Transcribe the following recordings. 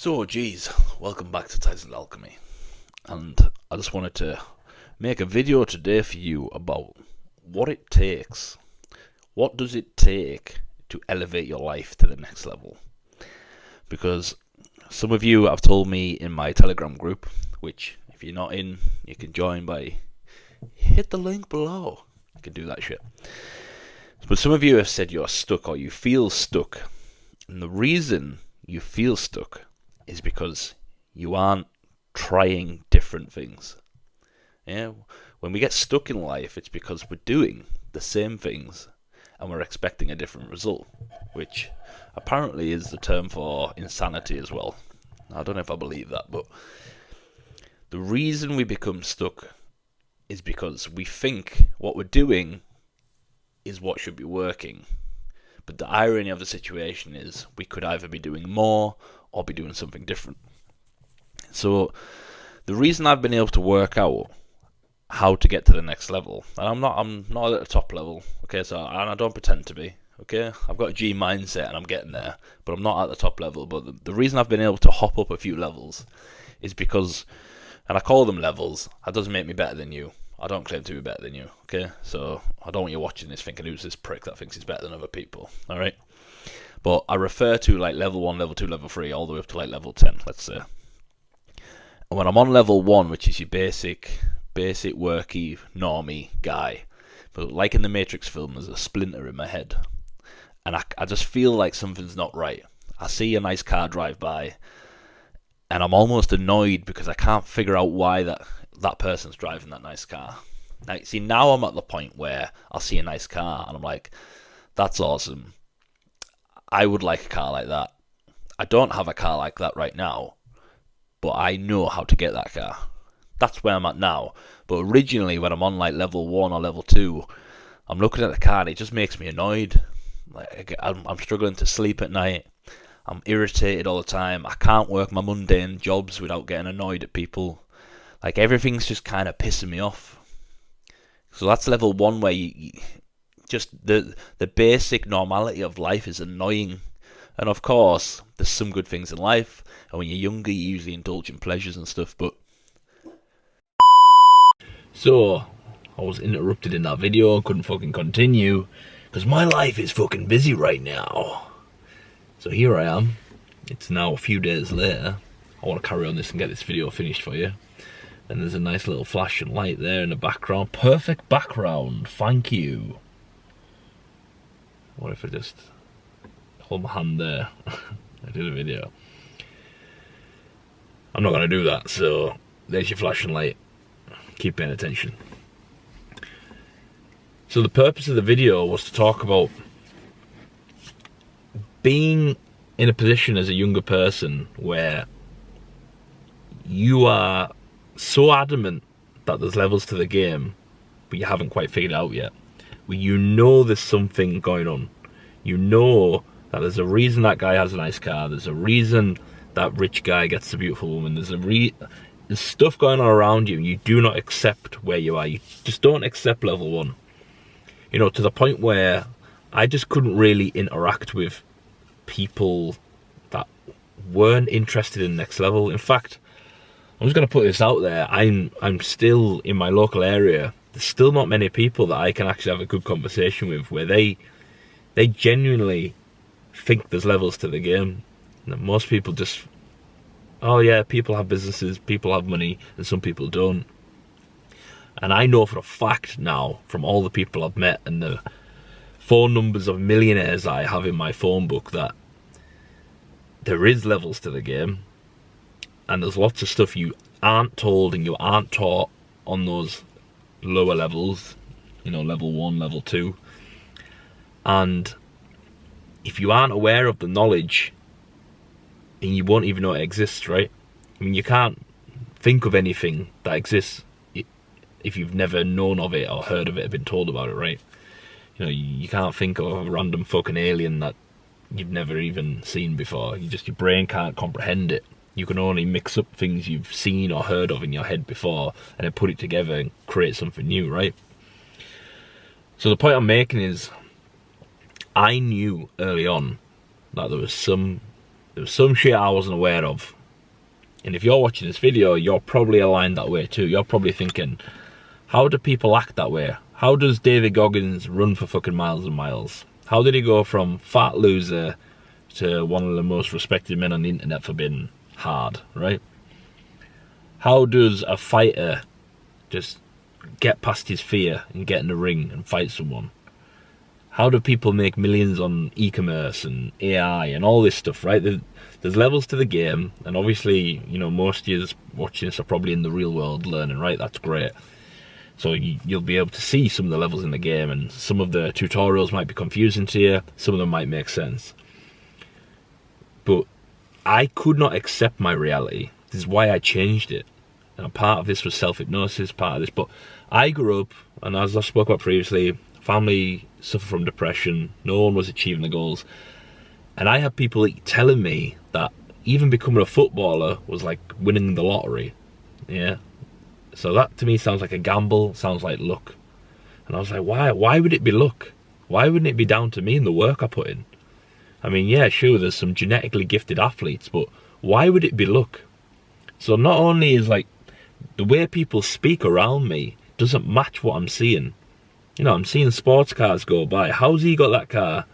So, geez, welcome back to Tyson Alchemy, and I just wanted to make a video today for you about what it takes. What does it take to elevate your life to the next level? Because some of you have told me in my Telegram group, which if you're not in, you can join by hit the link below. You can do that shit. But some of you have said you're stuck or you feel stuck, and the reason you feel stuck is because you aren't trying different things. Yeah, when we get stuck in life, it's because we're doing the same things and we're expecting a different result, which apparently is the term for insanity as well. I don't know if I believe that, but the reason we become stuck is because we think what we're doing is what should be working. But the irony of the situation is we could either be doing more or be doing something different. So the reason I've been able to work out how to get to the next level, and I'm not at the top level, okay, so and I don't pretend to be, okay, I've got a G mindset and I'm getting there, but I'm not at the top level. But the reason I've been able to hop up a few levels is because, and I call them levels, that doesn't make me better than you. I don't claim to be better than you, okay? So I don't want you watching this thinking, who's this prick that thinks he's better than other people, alright? But I refer to like level 1, level 2, level 3, all the way up to like level 10, let's say. And when I'm on level 1, which is your basic, worky, normie guy, but like in the Matrix film, there's a splinter in my head. And I just feel like something's not right. I see a nice car drive by, and I'm almost annoyed because I can't figure out why that person's driving that nice car. Now, see, now I'm at the point where I'll see a nice car and I'm like, that's awesome. I would like a car like that. I don't have a car like that right now, but I know how to get that car. That's where I'm at now. But originally, when I'm on like level 1 or level 2, I'm looking at the car and it just makes me annoyed. Like I'm struggling to sleep at night. I'm irritated all the time. I can't work my mundane jobs without getting annoyed at people. Like everything's just kind of pissing me off. So that's level 1 where you just the basic normality of life is annoying. And of course, there's some good things in life. And when you're younger, you usually indulge in pleasures and stuff. But so I was interrupted in that video. Couldn't fucking continue because my life is fucking busy right now. So here I am. It's now a few days later. I want to carry on this and get this video finished for you. And there's a nice little flashing light there in the background. Perfect background. Thank you. What if I just hold my hand there? I did a video. I'm not going to do that. So there's your flashing light. Keep paying attention. So the purpose of the video was to talk about being in a position as a younger person where you are so adamant that there's levels to the game, but you haven't quite figured it out yet. Where you know there's something going on. You know that there's a reason that guy has a nice car. There's a reason that rich guy gets a beautiful woman. There's stuff going on around you. You do not accept where you are. You just don't accept level 1. You know, to the point where I just couldn't really interact with people that weren't interested in next level. In fact, I'm just going to put this out there. I'm still in my local area. There's still not many people that I can actually have a good conversation with where they genuinely think there's levels to the game. And most people just, oh yeah, people have businesses, people have money, and some people don't. And I know for a fact now, from all the people I've met and the phone numbers of millionaires I have in my phone book, that there is levels to the game. And there's lots of stuff you aren't told and you aren't taught on those lower levels, you know, level 1, level 2. And if you aren't aware of the knowledge, and you won't even know it exists, right? I mean, you can't think of anything that exists if you've never known of it or heard of it or been told about it, right? You know, you can't think of a random fucking alien that you've never even seen before. Your brain can't comprehend it. You can only mix up things you've seen or heard of in your head before and then put it together and create something new, right? So the point I'm making is, I knew early on that there was some there was some shit I wasn't aware of. And if you're watching this video, you're probably aligned that way too. You're probably thinking, how do people act that way? How does David Goggins run for fucking miles and miles? How did he go from fat loser to one of the most respected men on the internet for being hard, right? How does a fighter just get past his fear and get in the ring and fight someone? How do people make millions on e-commerce and AI and all this stuff, right? There's levels to the game, and obviously, you know, most of you watching this are probably in the real world learning, right? That's great. So you'll be able to see some of the levels in the game, and some of the tutorials might be confusing to you, some of them might make sense. But I could not accept my reality. This is why I changed it. And part of this was self-hypnosis, part of this. But I grew up, and as I spoke about previously, family suffered from depression. No one was achieving the goals. And I had people telling me that even becoming a footballer was like winning the lottery. Yeah. So that to me sounds like a gamble, sounds like luck. And I was like, why would it be luck? Why wouldn't it be down to me and the work I put in? I mean, yeah, sure, there's some genetically gifted athletes, but why would it be luck? So not only is like the way people speak around me doesn't match what I'm seeing. You know, I'm seeing sports cars go by. How's he got that car?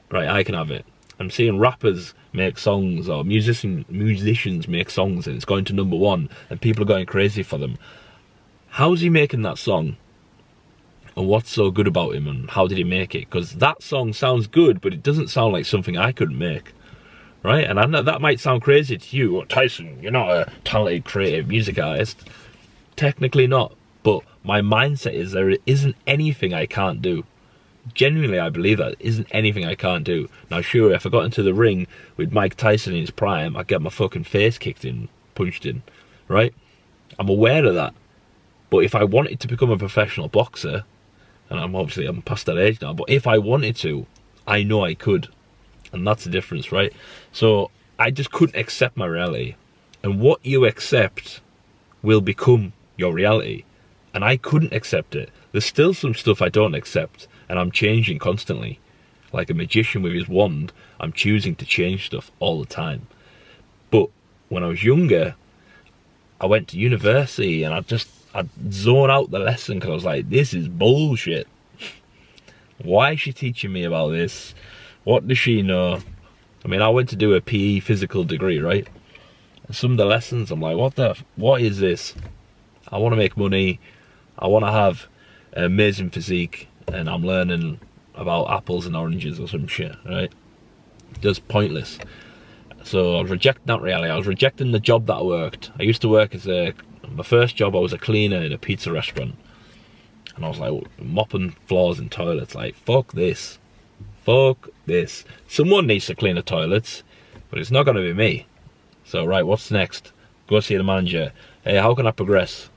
Right, I can have it. I'm seeing rappers make songs, or musicians make songs, and it's going to #1 and people are going crazy for them. How's he making that song? And what's so good about him, and how did he make it? Because that song sounds good, but it doesn't sound like something I could make, right? And I know that might sound crazy to you. Well, Tyson, you're not a talented, creative music artist. Technically not, but my mindset is there isn't anything I can't do. Genuinely, I believe that. Isn't anything I can't do. Now, sure, if I got into the ring with Mike Tyson in his prime, I'd get my fucking face kicked in, punched in, right? I'm aware of that. But if I wanted to become a professional boxer, and I'm past that age now, but if I wanted to, I know I could. And that's the difference, right? So I just couldn't accept my reality. And what you accept will become your reality. And I couldn't accept it. There's still some stuff I don't accept, and I'm changing constantly. Like a magician with his wand, I'm choosing to change stuff all the time. But when I was younger, I went to university and I'd zone out the lesson because I was like, this is bullshit. Why is she teaching me about this? What does she know? I mean, I went to do a PE physical degree, right? And some of the lessons, I'm like, what is this? I want to make money. I want to have an amazing physique, and I'm learning about apples and oranges or some shit, right? Just pointless. So I was rejecting that reality. I was rejecting the job that I worked. I used to work my first job, I was a cleaner in a pizza restaurant. And I was like mopping floors and toilets, like, fuck this. Fuck this. Someone needs to clean the toilets, but it's not going to be me. So, right, what's next? Go see the manager. Hey, how can I progress?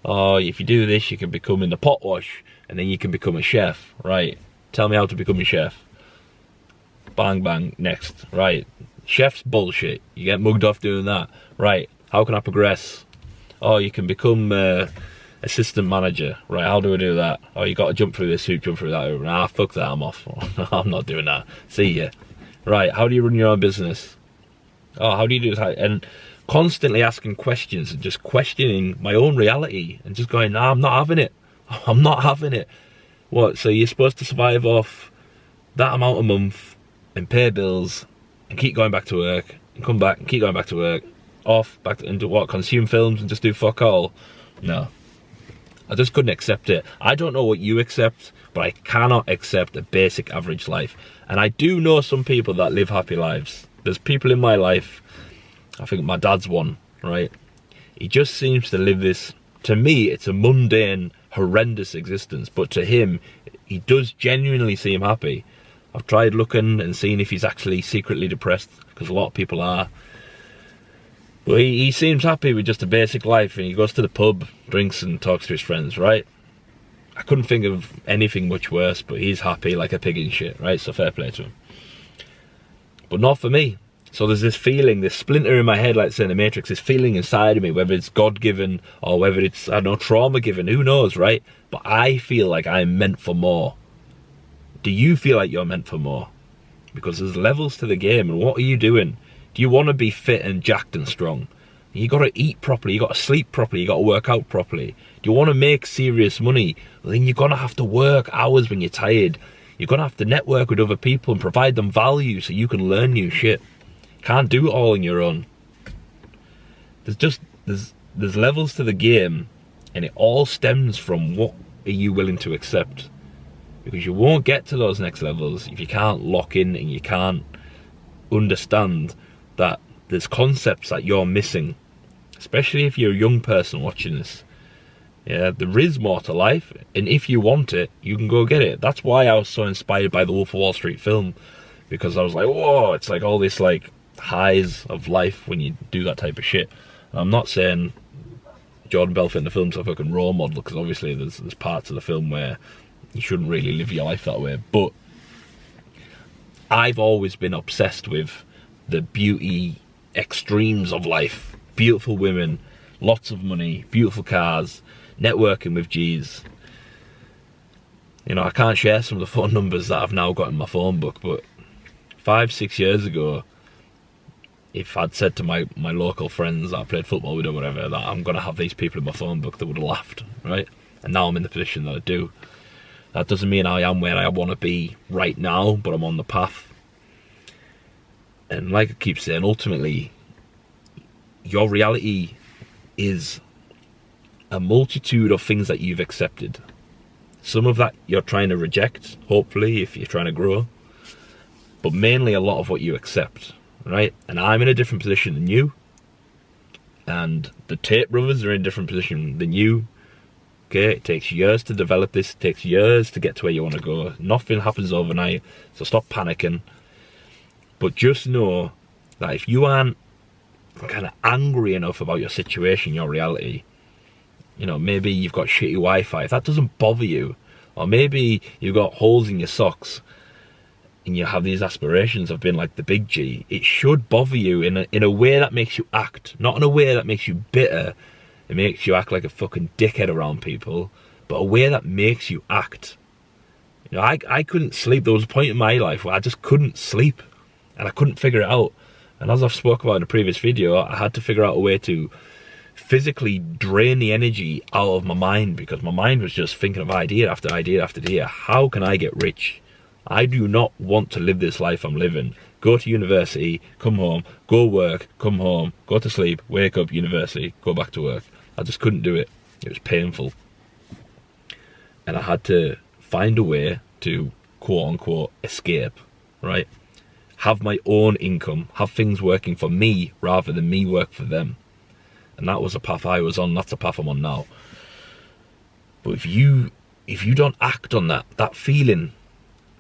Oh, if you do this, you can become in the pot wash, and then you can become a chef. Right, tell me how to become a chef. Bang, bang, next. Right, chef's bullshit. You get mugged off doing that. Right, how can I progress? Oh, you can become assistant manager. Right, how do I do that? Oh, you got to jump through this hoop, jump through that hoop. Nah, fuck that, I'm off. I'm not doing that. See ya. Right, how do you run your own business? Oh, how do you do that? And constantly asking questions and just questioning my own reality and just going, nah, I'm not having it. I'm not having it. What, so you're supposed to survive off that amount a month and pay bills and keep going back to work and come back and keep going back to work, off, back to, and do what, consume films and just do fuck all? No. I just couldn't accept it. I don't know what you accept, but I cannot accept a basic average life. And I do know some people that live happy lives. There's people in my life, I think my dad's one, right? He just seems to live this, to me, it's a mundane, horrendous existence, but to him, he does genuinely seem happy. I've tried looking and seeing if he's actually secretly depressed, because a lot of people are. But he seems happy with just a basic life, and he goes to the pub, drinks and talks to his friends, right? I couldn't think of anything much worse, but he's happy like a pig in shit, right? So fair play to him. But not for me. So there's this feeling, this splinter in my head, like say in the Matrix, this feeling inside of me, whether it's God-given or whether it's, I don't know, trauma-given, who knows, right? But I feel like I'm meant for more. Do you feel like you're meant for more? because there's levels to the game. And what are you doing? Do you want to be fit and jacked and strong? You got to eat properly, you got to sleep properly, you got to work out properly. Do you want to make serious money? Well, then you're going to have to work hours when you're tired. You're going to have to network with other people and provide them value so you can learn new shit. Can't do it all on your own. There's levels to the game, and it all stems from what are you willing to accept. Because you won't get to those next levels if you can't lock in and you can't understand that there's concepts that you're missing. Especially if you're a young person watching this. Yeah, there is more to life, and if you want it, you can go get it. That's why I was so inspired by the Wolf of Wall Street film, because I was like, whoa, it's like all this like highs of life when you do that type of shit. And I'm not saying Jordan Belfort in the film's a fucking role model, because obviously there's parts of the film where you shouldn't really live your life that way, but I've always been obsessed with the beauty extremes of life. Beautiful women, lots of money, beautiful cars, networking with G's. You know, I can't share some of the phone numbers that I've now got in my phone book, but 5-6 years ago, if I'd said to my local friends that I played football with or whatever, that I'm going to have these people in my phone book, they would have laughed, right? And now I'm in the position that I do. That doesn't mean I am where I want to be right now, but I'm on the path. And like I keep saying, ultimately, your reality is a multitude of things that you've accepted. Some of that you're trying to reject, hopefully, if you're trying to grow. But mainly a lot of what you accept, right? And I'm in a different position than you. And the Tate brothers are in a different position than you. Okay, it takes years to develop this. It takes years to get to where you want to go. Nothing happens overnight, so stop panicking. But just know that if you aren't kind of angry enough about your situation, your reality, you know, maybe you've got shitty Wi-Fi, if that doesn't bother you, or maybe you've got holes in your socks and you have these aspirations of being like the big G, it should bother you in a way that makes you act, not in a way that makes you bitter. It makes you act like a fucking dickhead around people, but a way that makes you act. You know, I couldn't sleep. There was a point in my life where I just couldn't sleep, and I couldn't figure it out. And as I've spoke about in a previous video, I had to figure out a way to physically drain the energy out of my mind, because my mind was just thinking of idea after idea after idea. How can I get rich? I do not want to live this life I'm living. Go to university, come home, go work, come home, go to sleep, wake up, university, go back to work. I just couldn't do it. It was painful. And I had to find a way to, quote unquote, escape, right? Have my own income, have things working for me rather than me work for them. And that was the path I was on, that's the path I'm on now. But if you don't act on that feeling,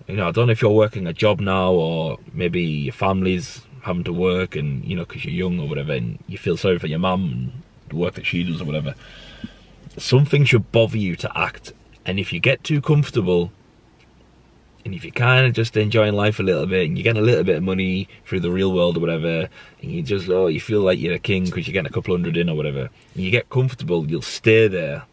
you know, I don't know if you're working a job now, or maybe your family's having to work, and, you know, because you're young or whatever, and you feel sorry for your mum and the work that she does or whatever. Something should bother you to act. And if you get too comfortable, and if you're kind of just enjoying life a little bit, and you're getting a little bit of money through the real world or whatever, and you just, you feel like you're a king because you're getting a couple hundred in or whatever, and you get comfortable, you'll stay there.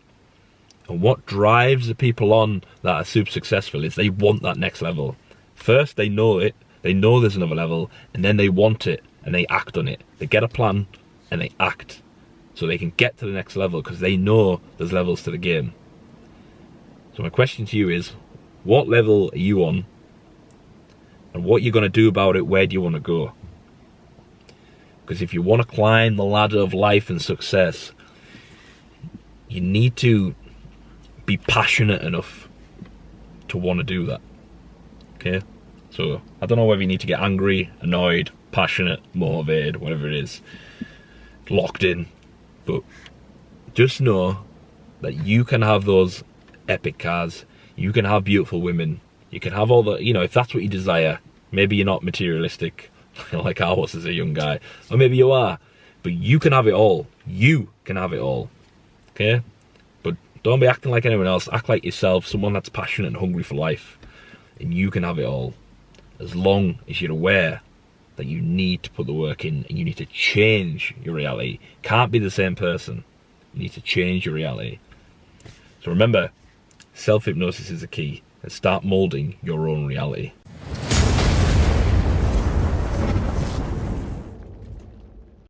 And what drives the people on that are super successful is they want that next level. First, they know it, they know there's another level, and then they want it, and they act on it. They get a plan, and they act. So they can get to the next level, because they know there's levels to the game. So my question to you is, what level are you on? And what you're going to do about it, where do you want to go? Because if you want to climb the ladder of life and success, you need to be passionate enough to want to do that. Okay? So I don't know whether you need to get angry, annoyed, passionate, motivated, whatever it is, locked in. But just know that you can have those epic cars, you can have beautiful women, you can have all the, you know, if that's what you desire. Maybe you're not materialistic like I was as a young guy, or maybe you are, but you can have it all. You can have it all. Okay? But don't be acting like anyone else. Act like yourself, someone that's passionate and hungry for life, and you can have it all, as long as you're aware that you need to put the work in, and you need to change your reality. Can't be the same person. You need to change your reality. So remember, self-hypnosis is the key, and start molding your own reality.